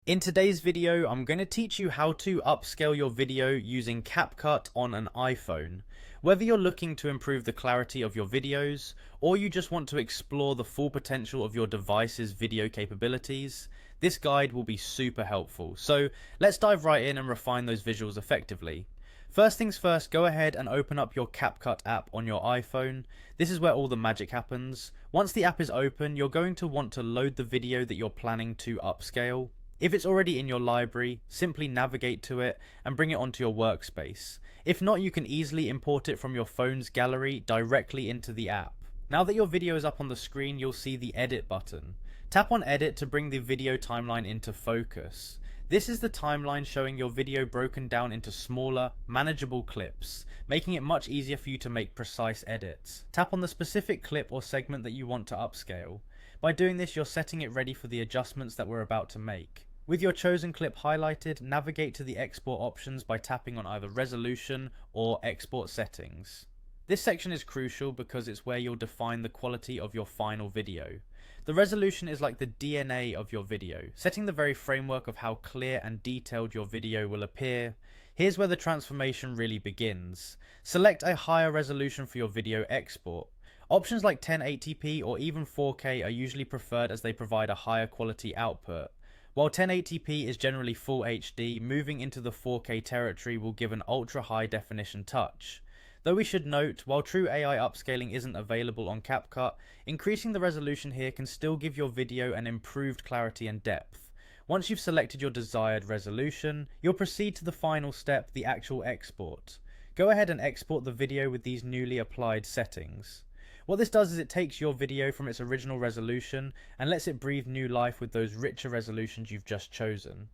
In today's video, I'm going to teach you how to upscale your video using Capcut on an iPhone. Whether you're looking to improve the clarity of your videos, or you just want to explore the full potential of your device's video capabilities, this guide will be super helpful. So let's dive right in and refine those visuals effectively. First things first, go ahead and open up your Capcut app on your iPhone. This is where all the magic happens. Once the app is open, you're going to want to load the video that you're planning to upscale. If it's already in your library, simply navigate to it and bring it onto your workspace. If not, you can easily import it from your phone's gallery directly into the app. Now that your video is up on the screen, you'll see the edit button. Tap on edit to bring the video timeline into focus. This is the timeline showing your video broken down into smaller, manageable clips, making it much easier for you to make precise edits. Tap on the specific clip or segment that you want to upscale. By doing this, you're setting it ready for the adjustments that we're about to make. With your chosen clip highlighted, navigate to the export options by tapping on either resolution or export settings. This section is crucial because it's where you'll define the quality of your final video. The resolution is like the DNA of your video, setting the very framework of how clear and detailed your video will appear. Here's where the transformation really begins. Select a higher resolution for your video export. Options like 1080p or even 4K are usually preferred as they provide a higher quality output. While 1080p is generally full HD, moving into the 4K territory will give an ultra high definition touch. Though we should note, while true AI upscaling isn't available on Capcut, increasing the resolution here can still give your video an improved clarity and depth. Once you've selected your desired resolution, you'll proceed to the final step, the actual export. Go ahead and export the video with these newly applied settings. What this does is it takes your video from its original resolution and lets it breathe new life with those richer resolutions you've just chosen.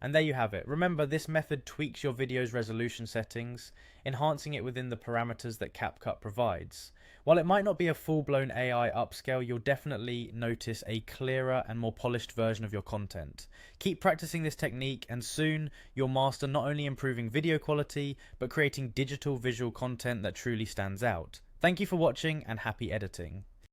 And there you have it. Remember, this method tweaks your video's resolution settings, enhancing it within the parameters that Capcut provides. While it might not be a full-blown AI upscale, you'll definitely notice a clearer and more polished version of your content. Keep practicing this technique and soon you'll master not only improving video quality, but creating digital visual content that truly stands out. Thank you for watching and happy editing.